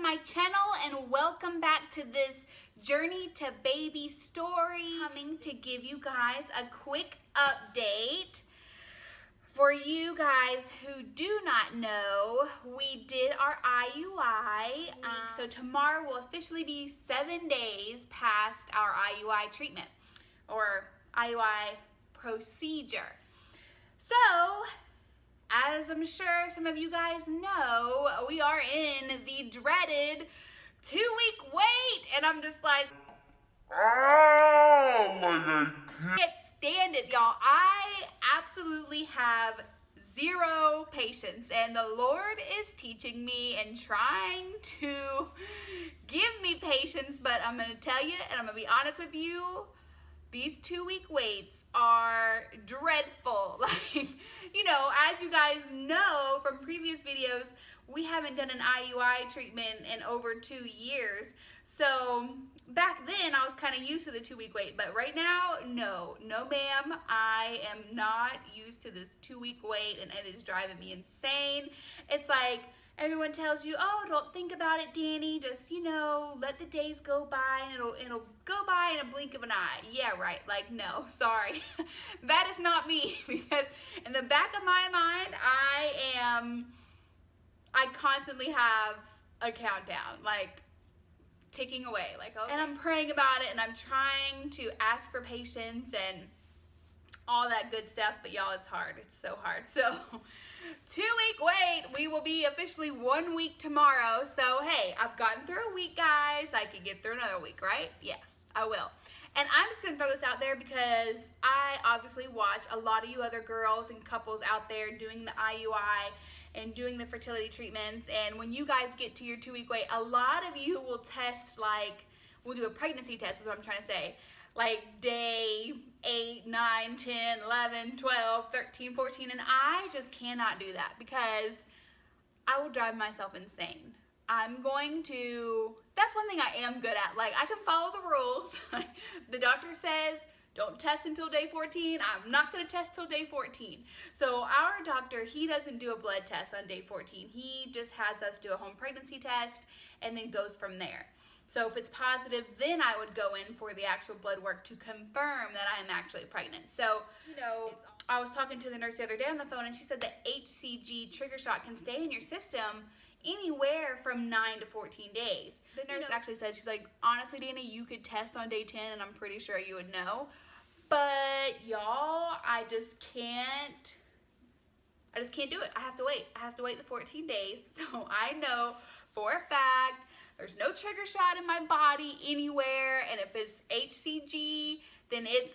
to my channel and welcome back to this journey to baby story. Coming to give you guys a quick update. For you guys who do not know, we did our IUI. So tomorrow will officially be 7 days past our IUI treatment or IUI procedure. So, as I'm sure some of you guys know, we are in the dreaded 2-week wait, and I'm just like, oh my God, I can't stand it, y'all. I absolutely have zero patience, and the Lord is teaching me and trying to give me patience, but I'm gonna tell you, and I'm gonna be honest with you, these 2-week waits are dreadful. Like, you know, as you guys know from previous videos, we haven't done an IUI treatment in over 2 years. So back then I was kind of used to the 2-week wait, but right now, no ma'am, I am not used to this 2-week wait, and it is driving me insane. It's like, everyone tells you, oh, don't think about it, Danny. Just, you know, let the days go by and it'll go by in a blink of an eye. Yeah, right. Like, no, sorry. That is not me, because in the back of my mind, I constantly have a countdown, like, ticking away. Like, okay. And I'm praying about it, and I'm trying to ask for patience and all that good stuff, but y'all, it's hard. It's so hard. So 2-week wait. We will be officially 1 week tomorrow. So hey, I've gotten through a week, guys. I could get through another week, right? Yes, I will. And I'm just gonna throw this out there because I obviously watch a lot of you other girls and couples out there doing the IUI and doing the fertility treatments. And when you guys get to your 2-week wait, a lot of you will test, like, we'll do a pregnancy test is what I'm trying to say. Like day 8, 9, 10, 11, 12, 13, 14, and I just cannot do that because I will drive myself insane. I'm going to, that's one thing I am good at. Like, I can follow the rules. The doctor says, don't test until day 14. I'm not going to test till day 14. So our doctor, he doesn't do a blood test on day 14. He just has us do a home pregnancy test and then goes from there. So if it's positive, then I would go in for the actual blood work to confirm that I am actually pregnant. So, you know, I was talking to the nurse the other day on the phone, and she said the HCG trigger shot can stay in your system anywhere from 9 to 14 days. The nurse actually said, she's like, honestly, Danny, you could test on day 10, and I'm pretty sure you would know. But y'all, I just can't do it. I have to wait. I have to wait the 14 days. So I know for a fact there's no trigger shot in my body anywhere, and if it's HCG, then it's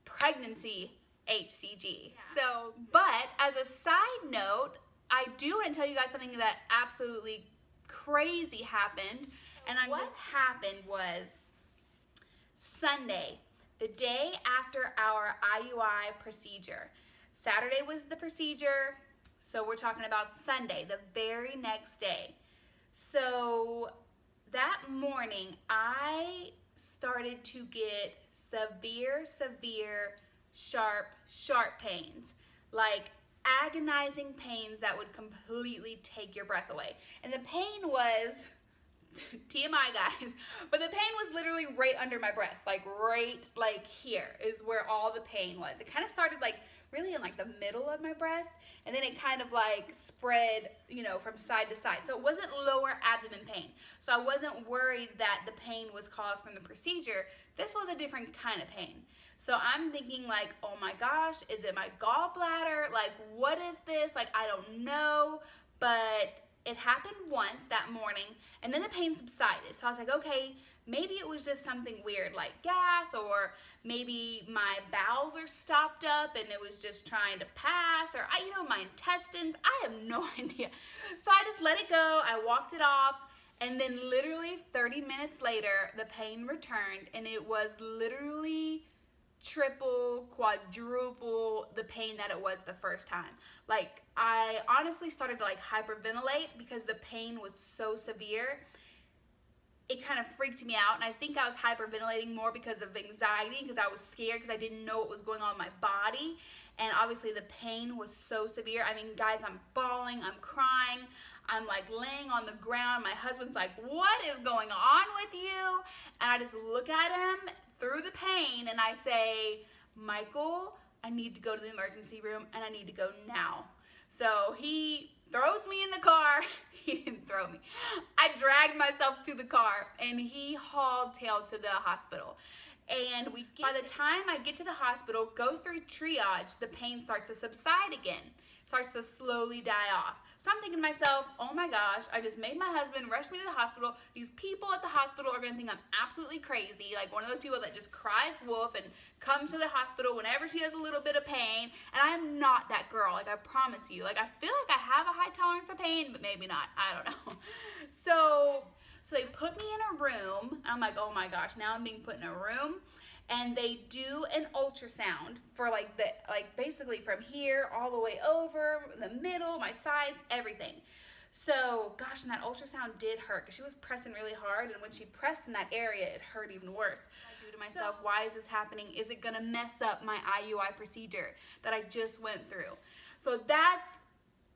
pregnancy HCG. Yeah. So, but as a side note, I do want to tell you guys something that absolutely crazy happened, and what happened was Sunday, the day after our IUI procedure. Saturday was the procedure, so we're talking about Sunday, the very next day. So that morning, I started to get severe, sharp pains. Like agonizing pains that would completely take your breath away. And the pain was, TMI guys, but the pain was literally right under my breast. Like right, like here is where all the pain was. It kind of started like really in like the middle of my breast, and then it kind of like spread, you know, from side to side. So it wasn't lower abdomen pain. So I wasn't worried that the pain was caused from the procedure. This was a different kind of pain. So I'm thinking like, oh my gosh, is it my gallbladder? Like, what is this? Like, I don't know, but it happened once that morning, and then the pain subsided. So I was like, okay, maybe it was just something weird like gas, or maybe my bowels are stopped up and it was just trying to pass, or you know, my intestines. I have no idea. So I just let it go. I walked it off, and then literally 30 minutes later, the pain returned, and it was literally triple, quadruple the pain that it was the first time. Like, I honestly started to like hyperventilate because the pain was so severe. It kind of freaked me out, and I think I was hyperventilating more because of anxiety, because I was scared because I didn't know what was going on in my body. And obviously the pain was so severe. I mean, guys, I'm bawling, I'm crying, I'm like laying on the ground. My husband's like, what is going on with you? And I just look at him through the pain and I say, Michael, I need to go to the emergency room and I need to go now. So he throws me in the car. He didn't throw me. I dragged myself to the car and he hauled tail to the hospital. And by the time I get to the hospital, go through triage, the pain starts to subside again. Starts to slowly die off. So I'm thinking to myself, oh my gosh, I just made my husband rush me to the hospital. These people at the hospital are gonna think I'm absolutely crazy, like one of those people that just cries wolf and comes to the hospital whenever she has a little bit of pain. And I'm not that girl, like I promise you. Like I feel like I have a high tolerance of pain, but maybe not, I don't know. So they put me in a room. I'm like, oh my gosh, now I'm being put in a room. And they do an ultrasound for basically from here all the way over, the middle, my sides, everything. So, gosh, and that ultrasound did hurt because she was pressing really hard. And when she pressed in that area, it hurt even worse. I do to myself, why is this happening? Is it going to mess up my IUI procedure that I just went through? So that's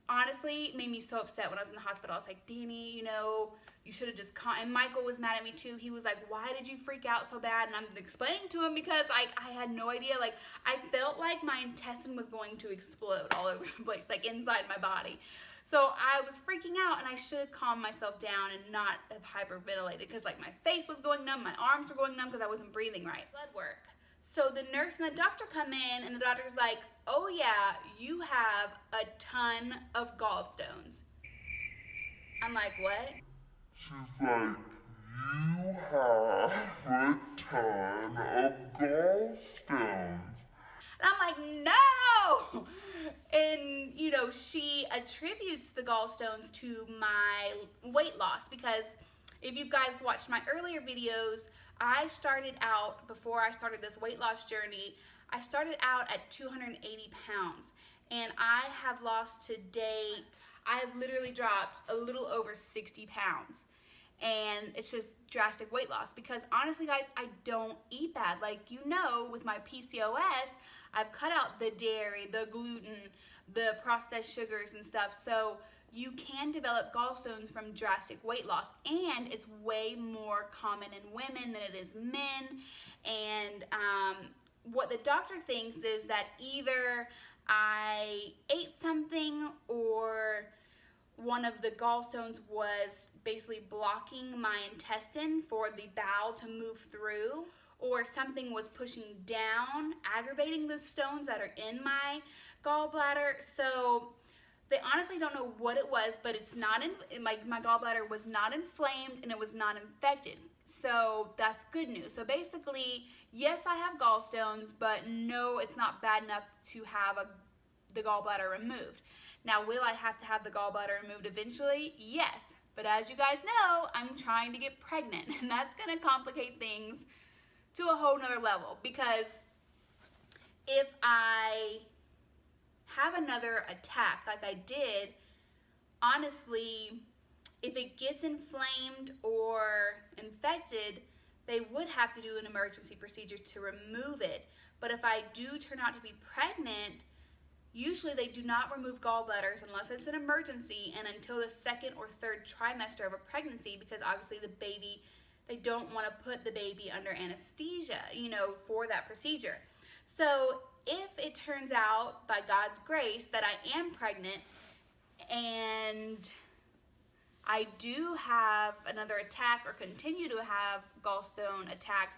honestly made me so upset when I was in the hospital. I was like, Danny, you know, you should have just and Michael was mad at me too. He was like, why did you freak out so bad? And I'm explaining to him because I had no idea. Like, I felt like my intestine was going to explode all over the place, like inside my body. So I was freaking out and I should have calmed myself down and not have hyperventilated because like my face was going numb, my arms were going numb because I wasn't breathing right. Blood work. So the nurse and the doctor come in and the doctor's like, oh yeah, you have a ton of gallstones. I'm like, what? She's like, you have a ton of gallstones. And I'm like, no! And, you know, she attributes the gallstones to my weight loss because if you guys watched my earlier videos, I started out, before I started this weight loss journey, I started out at 280 pounds. And I have lost to date, I have literally dropped a little over 60 pounds. And it's just drastic weight loss because honestly, guys, I don't eat bad. Like, you know, with my PCOS, I've cut out the dairy, the gluten, the processed sugars and stuff. So you can develop gallstones from drastic weight loss, and it's way more common in women than it is men. And what the doctor thinks is that either I ate something or one of the gallstones was basically blocking my intestine for the bowel to move through, or something was pushing down, aggravating the stones that are in my gallbladder. So they honestly don't know what it was, but it's not my gallbladder was not inflamed and it was not infected. So that's good news. So basically, yes, I have gallstones, but no, it's not bad enough to have the gallbladder removed. Now, will I have to have the gallbladder removed eventually? Yes. But as you guys know, I'm trying to get pregnant, and that's going to complicate things to a whole nother level, because if I have another attack like I did, honestly, if it gets inflamed or infected, they would have to do an emergency procedure to remove it. But if I do turn out to be pregnant, usually they do not remove gallbladders unless it's an emergency and until the second or third trimester of a pregnancy, because obviously the baby, they don't want to put the baby under anesthesia, you know, for that procedure. So if it turns out by God's grace that I am pregnant and I do have another attack or continue to have gallstone attacks,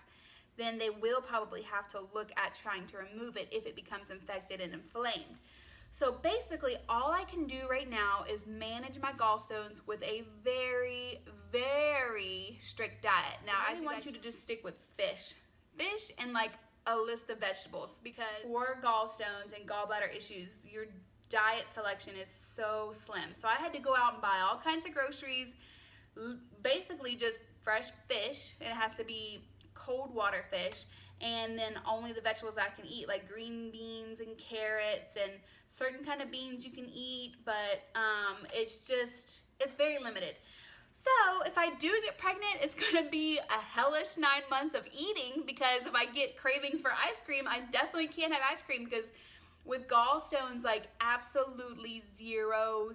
then they will probably have to look at trying to remove it if it becomes infected and inflamed. So basically, all I can do right now is manage my gallstones with a very, very strict diet. Now, I really want you to just stick with fish and like a list of vegetables, because for gallstones and gallbladder issues, your diet selection is so slim. So I had to go out and buy all kinds of groceries, basically just fresh fish. It has to be cold water fish, and then only the vegetables that I can eat, like green beans and carrots and certain kind of beans you can eat, but it's very limited. So if I do get pregnant, it's gonna be a hellish 9 months of eating, because if I get cravings for ice cream, I definitely can't have ice cream, because with gallstones, like absolutely zero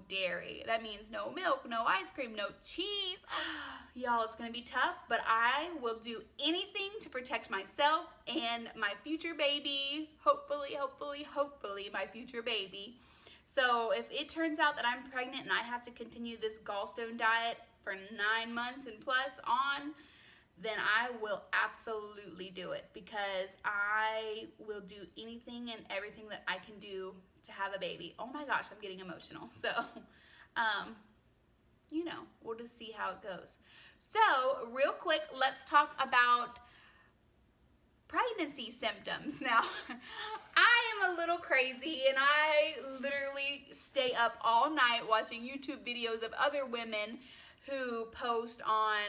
dairy. That means no milk, no ice cream, no cheese. Y'all, it's gonna be tough, but I will do anything to protect myself and my future baby. Hopefully my future baby. So if it turns out that I'm pregnant and I have to continue this gallstone diet for 9 months and plus on, then I will absolutely do it, because I will do anything and everything that I can do to have a baby. Oh my gosh, I'm getting emotional. So, you know, we'll just see how it goes. So, real quick, let's talk about pregnancy symptoms. Now, I am a little crazy, and I literally stay up all night watching YouTube videos of other women who post on,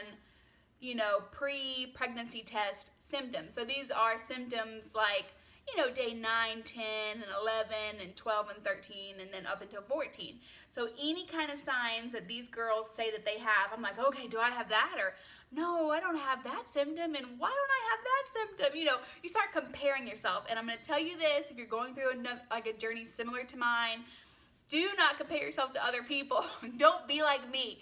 you know, pre-pregnancy test symptoms. So these are symptoms like, you know, day 9, 10, and 11, and 12, and 13, and then up until 14. So any kind of signs that these girls say that they have, I'm like, okay, do I have that? Or, no, I don't have that symptom, and why don't I have that symptom? You know, you start comparing yourself, and I'm going to tell you this, if you're going through a journey similar to mine, do not compare yourself to other people. Don't be like me,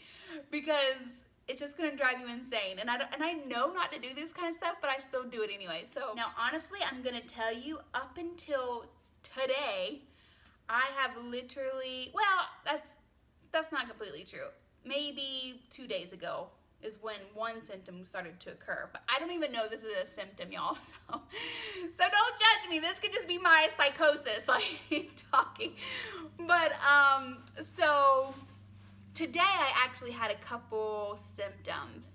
because it's just gonna drive you insane. And I know not to do this kind of stuff, but I still do it anyway. So now, honestly, I'm gonna tell you, up until today, I have literally, well, that's not completely true. Maybe 2 days ago is when one symptom started to occur, but I don't even know this is a symptom, y'all. So don't judge me. This could just be my psychosis, like talking. But so today I actually had a couple symptoms.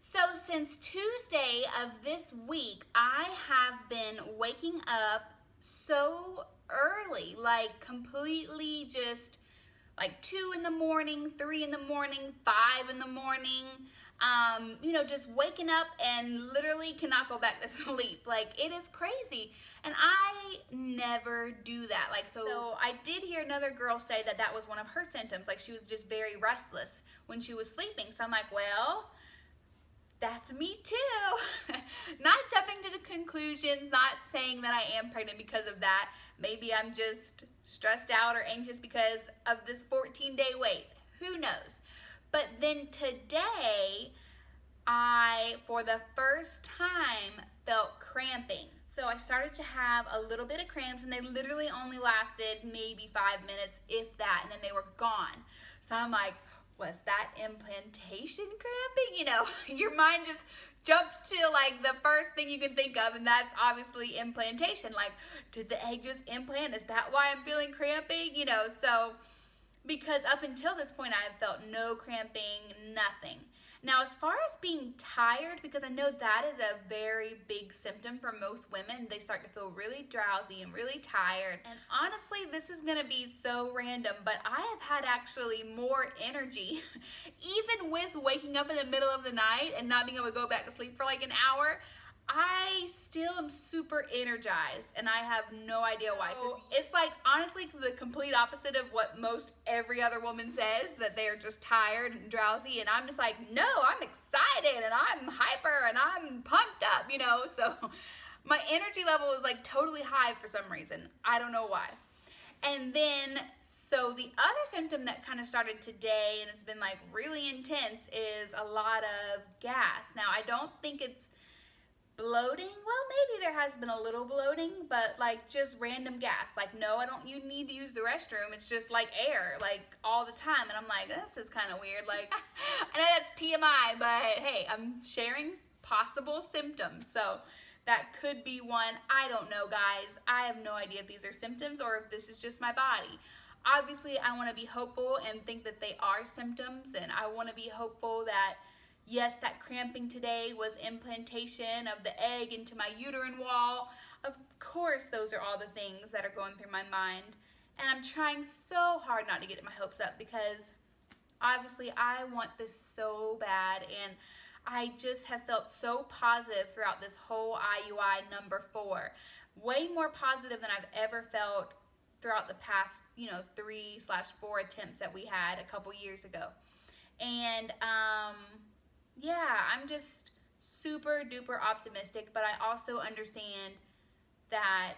So since Tuesday of this week, I have been waking up so early, like completely just like 2 in the morning, 3 in the morning, 5 in the morning, you know, just waking up and literally cannot go back to sleep. Like, it is crazy. And I never do that. Like, so I did hear another girl say that that was one of her symptoms. Like, she was just very restless when she was sleeping. So I'm like, well, that's me too. Not jumping to the conclusions, not saying that I am pregnant because of that. Maybe I'm just stressed out or anxious because of this 14-day wait. Who knows? But then today, I, for the first time, felt cramping. So I started to have a little bit of cramps, and they literally only lasted maybe 5 minutes, if that, and then they were gone. So I'm like, was that implantation cramping? You know, your mind just jumps to like the first thing you can think of, and that's obviously implantation. Like, did the egg just implant? Is that why I'm feeling cramping? You know, so because up until this point I have felt no cramping, nothing. Now, as far as being tired, because I know that is a very big symptom for most women, they start to feel really drowsy and really tired. And honestly, this is gonna be so random, but I have had actually more energy, even with waking up in the middle of the night and not being able to go back to sleep for like an hour. I still am super energized, and I have no idea why. It's like, honestly, the complete opposite of what most every other woman says, that they're just tired and drowsy, and I'm just like, no, I'm excited, and I'm hyper, and I'm pumped up, you know? So my energy level is like totally high for some reason. I don't know why. And then, so the other symptom that kind of started today, and it's been like really intense, is a lot of gas. Now, I don't think it's bloating. Well, maybe there has been a little bloating, but like just random gas. Like, no, you need to use the restroom. It's just like air, like all the time. And I'm like, this is kind of weird. Like, I know that's TMI, but hey, I'm sharing possible symptoms. So that could be one. I don't know, guys. I have no idea if these are symptoms or if this is just my body. Obviously, I want to be hopeful and think that they are symptoms, and I want to be hopeful that yes, that cramping today was implantation of the egg into my uterine wall. Of course, those are all the things that are going through my mind. And I'm trying so hard not to get my hopes up, because obviously I want this so bad. And I just have felt so positive throughout this whole IUI number 4. Way more positive than I've ever felt throughout the past, 3/4 attempts that we had a couple years ago. And, yeah, I'm just super duper optimistic, but I also understand that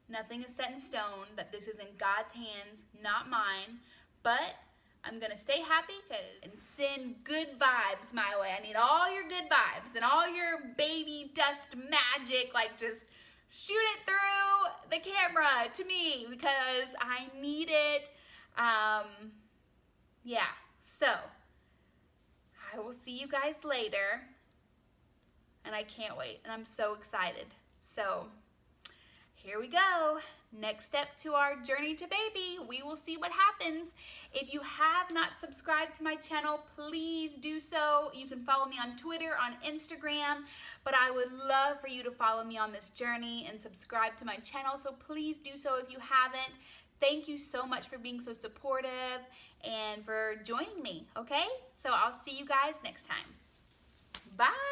Nothing is set in stone, that this is in God's hands, not mine. But I'm going to stay happy and send good vibes my way. I need all your good vibes and all your baby dust magic. Like, just shoot it through the camera to me because I need it. Yeah, so I will see you guys later. And I can't wait. And I'm so excited. So here we go. Next step to our journey to baby. We will see what happens. If you have not subscribed to my channel, please do so. You can follow me on Twitter, on Instagram, but I would love for you to follow me on this journey and subscribe to my channel. So please do so if you haven't. Thank you so much for being so supportive and for joining me, okay? So I'll see you guys next time. Bye.